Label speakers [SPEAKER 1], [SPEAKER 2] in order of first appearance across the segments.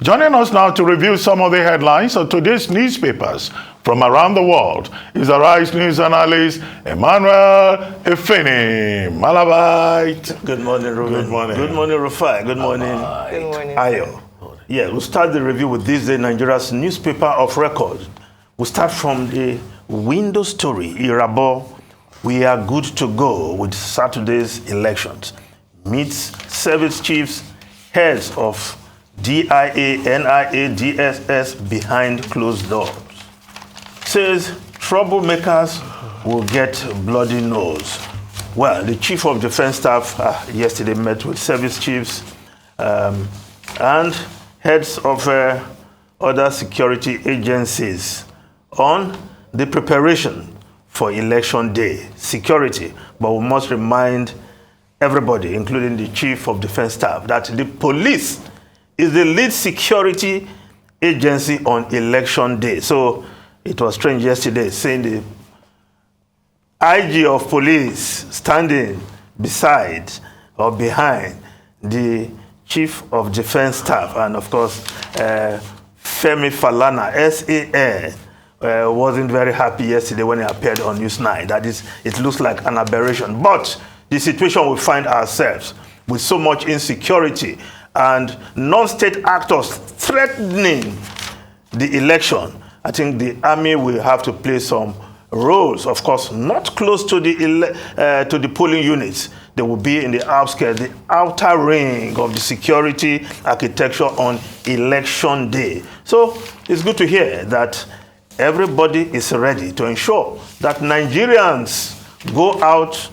[SPEAKER 1] Joining us now to review some of the headlines of today's newspapers from around the world is Arise News analyst Emmanuel Efeni. Malabite.
[SPEAKER 2] Good morning, Ruben.
[SPEAKER 1] Good morning.
[SPEAKER 2] Good morning, Rufai. Good morning, Ayo. Yeah, we'll start the review with this day, Nigeria's newspaper of record. We'll start from the window story, Irabo. We are good to go with Saturday's elections. Meets service chiefs, heads of DIA, NIA, DSS behind closed doors. Says troublemakers will get bloody nose. Well, the Chief of Defense Staff yesterday met with service chiefs and heads of other security agencies on the preparation for election day security. But we must remind everybody, including the Chief of Defense Staff, that the police is the lead security agency on election day. So it was strange yesterday saying the IG of police standing beside or behind the Chief of Defense Staff, and of course, Femi Falana, SAN, wasn't very happy yesterday when he appeared on News 9. That is, it looks like an aberration. But the situation we find ourselves with so much insecurity and non-state actors threatening the election, I think the army will have to play some roles. Of course, not close to the polling units. They will be in the outskirts, the outer ring of the security architecture on election day. So it's good to hear that everybody is ready to ensure that Nigerians go out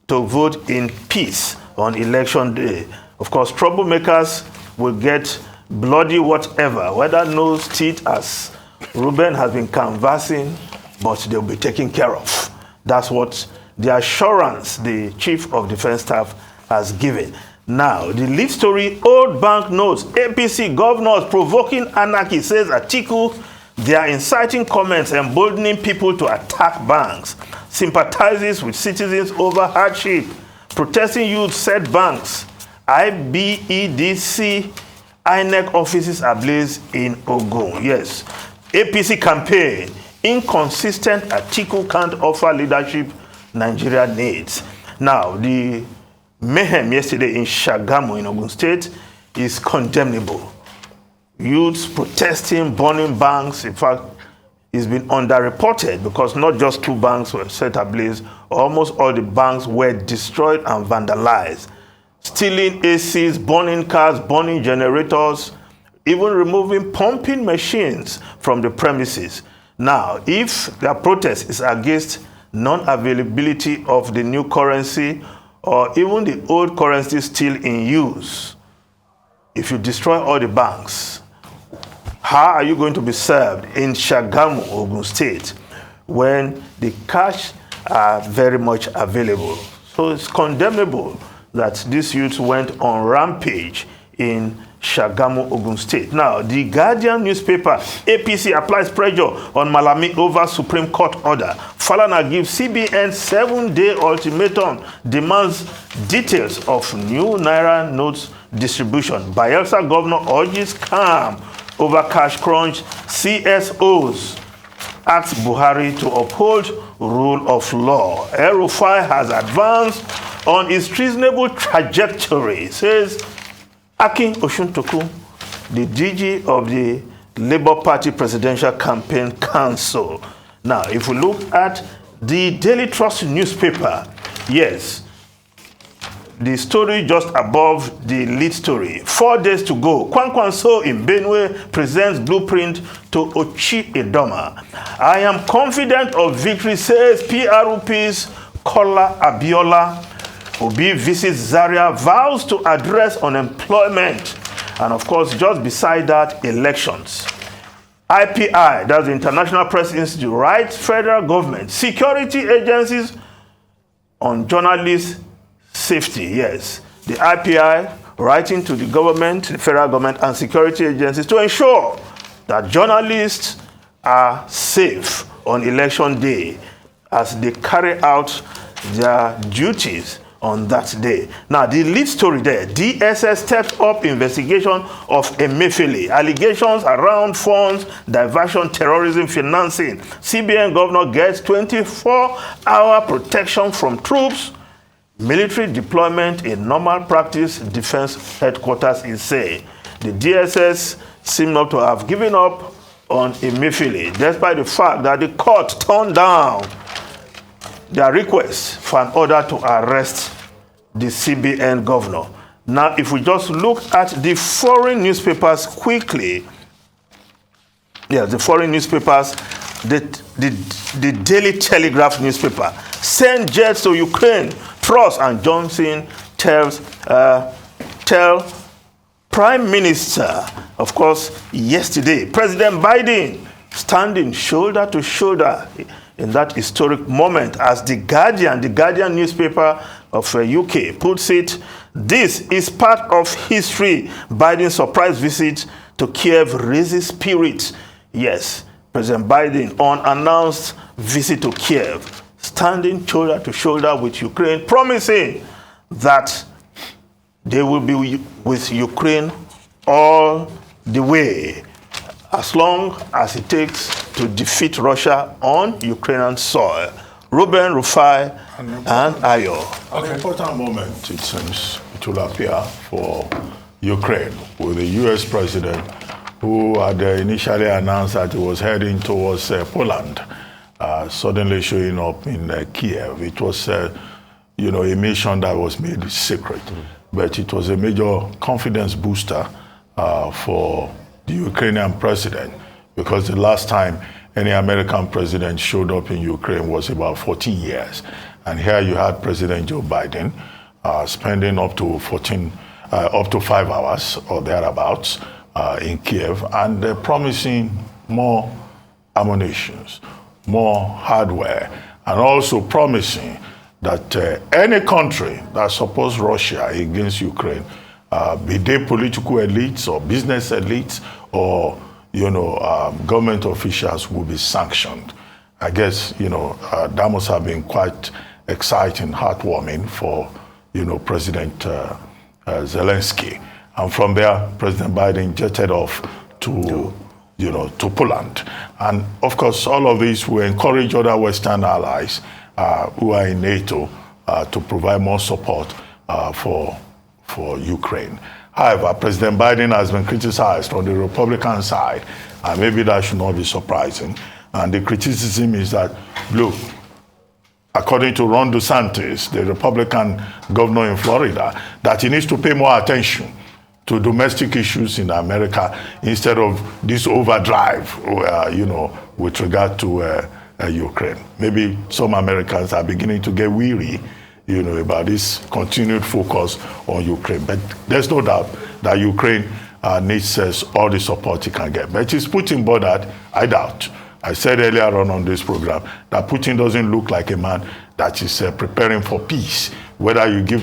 [SPEAKER 2] to vote in peace on election day. Of course, troublemakers will get bloody whatever, whether nose, teeth, as Ruben has been canvassing, but they'll be taken care of. That's what the assurance the Chief of Defense Staff has given. Now, the lead story, old banknotes, APC governors provoking anarchy, says Atiku. They are inciting comments, emboldening people to attack banks, sympathizes with citizens over hardship, protesting youth said banks, IBEDC, INEC offices ablaze in Ogun. Yes, APC campaign, inconsistent Atiku can't offer leadership Nigeria needs. Now, the mayhem yesterday in Shagamu in Ogun State is condemnable. Youths protesting, burning banks. In fact, it's been underreported because not just 2 banks were set ablaze, almost all the banks were destroyed and vandalized. Stealing ACs, burning cars, burning generators, even removing pumping machines from the premises. Now, if their protest is against non-availability of the new currency or even the old currency still in use, if you destroy all the banks, how are you going to be served in Shagamu, Ogun State, when the cash are very much available? So it's condemnable that these youths went on rampage in Shagamu, Ogun State. Now, the Guardian newspaper, APC applies pressure on Malami over Supreme Court order. Falana gives CBN 7-day ultimatum, demands details of new Naira notes distribution. Bayelsa governor urges calm over cash crunch. CSOs asks Buhari to uphold rule of law. El-Rufai has advanced on its reasonable trajectory, says Akin Oshuntoku, the DG of the Labour Party Presidential Campaign Council. Now, if we look at the Daily Trust newspaper, yes, the story just above the lead story, 4 days to go. Kwankwanso in Benue presents blueprint to Ochi Edoma. I am confident of victory, says PRP's Kola Abiola. Obi visits Zaria, vows to address unemployment. And of course, just beside that, elections. IPI, that's the International Press Institute, writes federal government, security agencies on journalists' safety. Yes, the IPI writing to the government, the federal government, and security agencies to ensure that journalists are safe on election day as they carry out their duties on that day. Now, the lead story there, DSS stepped up investigation of Emefiele, allegations around funds, diversion, terrorism, financing. CBN governor gets 24-hour protection from troops. Military deployment in normal practice, defense headquarters is saying. The DSS seem not to have given up on Emefiele, despite the fact that the court turned down their request for an order to arrest the CBN governor. Now, if we just look at the foreign newspapers quickly, the foreign newspapers, the Daily Telegraph newspaper, send jets to Ukraine, Truss and Johnson tell Prime Minister, of course, yesterday, President Biden standing shoulder to shoulder in that historic moment, as the Guardian newspaper of UK puts it. This is part of history. Biden's surprise visit to Kiev raises spirits. Yes, President Biden unannounced visit to Kiev, standing shoulder to shoulder with Ukraine, promising that they will be with Ukraine all the way, as long as it takes to defeat Russia on Ukrainian soil. Ruben, Rufai, and Ayo.
[SPEAKER 1] An important moment, it seems, it will appear for Ukraine, with the U.S. president who had initially announced that he was heading towards Poland, suddenly showing up in Kiev. It was, a mission that was made secret, but it was a major confidence booster for the Ukrainian president, because the last time any American president showed up in Ukraine was about 14 years. And here you had President Joe Biden spending up to 5 hours or thereabouts in Kiev, and promising more ammunitions, more hardware, and also promising that any country that supports Russia against Ukraine, be they political elites or business elites or government officials, will be sanctioned. I guess that must have been quite exciting, heartwarming for President Zelensky. And from there, President Biden jetted off to Poland. And of course, all of this will encourage other Western allies who are in NATO to provide more support for Ukraine. However, President Biden has been criticized on the Republican side, and maybe that should not be surprising. And the criticism is that, look, according to Ron DeSantis, the Republican governor in Florida, that he needs to pay more attention to domestic issues in America instead of this overdrive, with regard to Ukraine. Maybe some Americans are beginning to get weary, about this continued focus on Ukraine. But there's no doubt that Ukraine needs all the support it can get. But is Putin bothered? I doubt. I said earlier on this program that Putin doesn't look like a man that is preparing for peace. Whether you give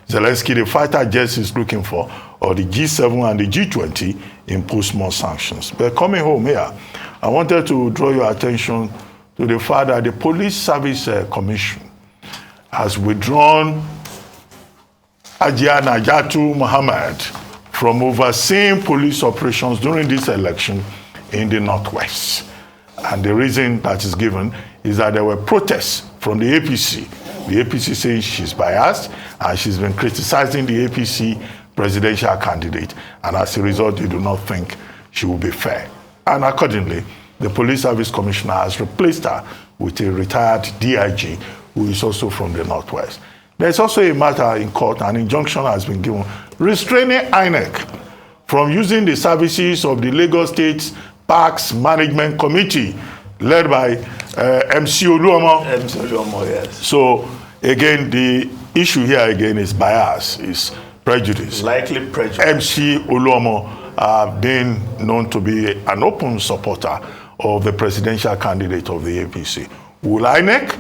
[SPEAKER 1] Zelensky the fighter jets he's looking for, or the G7 and the G20 impose more sanctions. But coming home here, I wanted to draw your attention to the fact that the Police Service Commission has withdrawn Ajia Najatu Muhammad from overseeing police operations during this election in the Northwest. And the reason that is given is that there were protests from the APC. The APC saying she's biased, and she's been criticizing the APC presidential candidate, and as a result, they do not think she will be fair. And accordingly, the Police Service Commissioner has replaced her with a retired DIG who is also from the Northwest. There's also a matter in court, an injunction has been given restraining INEC from using the services of the Lagos State Parks Management Committee led by MC Oluomo.
[SPEAKER 2] MC Oluomo, yes.
[SPEAKER 1] So again, the issue here again is bias, is prejudice.
[SPEAKER 2] Likely prejudice.
[SPEAKER 1] MC Oluomo being known to be an open supporter of the presidential candidate of the APC. Will INEC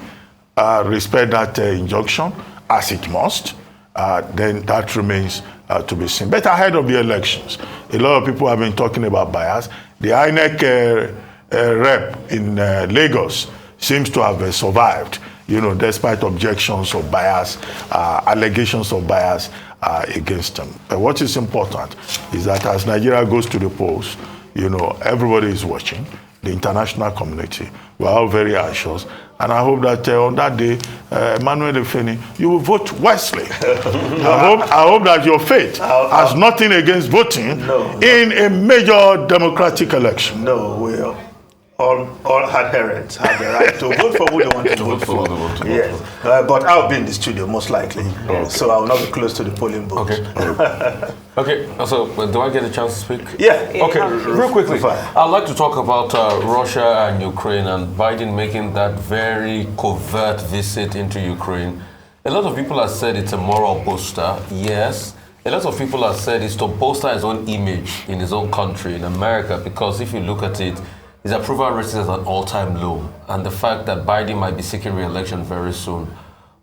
[SPEAKER 1] respect that injunction, as it must? Then that remains to be seen. But ahead of the elections, a lot of people have been talking about bias. The INEC rep in Lagos seems to have survived, despite objections or bias, allegations of bias against them. But what is important is that as Nigeria goes to the polls, everybody is watching, the international community. We're all very anxious. And I hope that on that day, Emmanuel Efeni, you will vote wisely. I hope that your faith has nothing against voting in a major democratic election.
[SPEAKER 2] No, all adherents have the right to vote for who they want to vote for. Yes, but I'll be in the studio most likely, so I will not be close to the polling booth.
[SPEAKER 3] Okay. Okay. So, do I get a chance to speak?
[SPEAKER 2] Yeah.
[SPEAKER 3] Okay. Real quickly, I'd like to talk about Russia and Ukraine and Biden making that very covert visit into Ukraine. A lot of people have said it's a moral booster. Yes. A lot of people have said it's to bolster his own image in his own country, in America, because if you look at it, his approval rating is at an all-time low, and the fact that Biden might be seeking re-election very soon.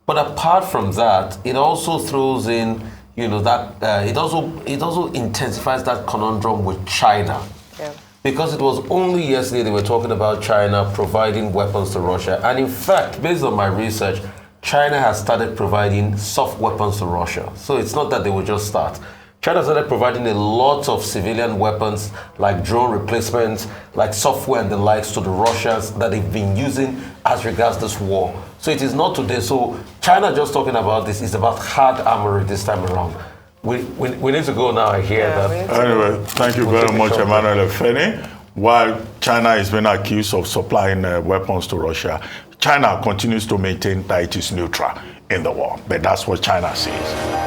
[SPEAKER 3] But apart from that, it also throws in, that it also intensifies that conundrum with China. Yeah. Because it was only yesterday they were talking about China providing weapons to Russia, and in fact, based on my research, China has started providing soft weapons to Russia. So it's not that they will just start. China started providing a lot of civilian weapons like drone replacements, like software and the likes to the Russians that they've been using as regards this war. So it is not today. So China just talking about this is about hard armory this time around. We need to go now. I hear that.
[SPEAKER 1] Anyway, thank you very much, Emmanuel Efeni. While China is being accused of supplying weapons to Russia, China continues to maintain that it is neutral in the war. But that's what China says.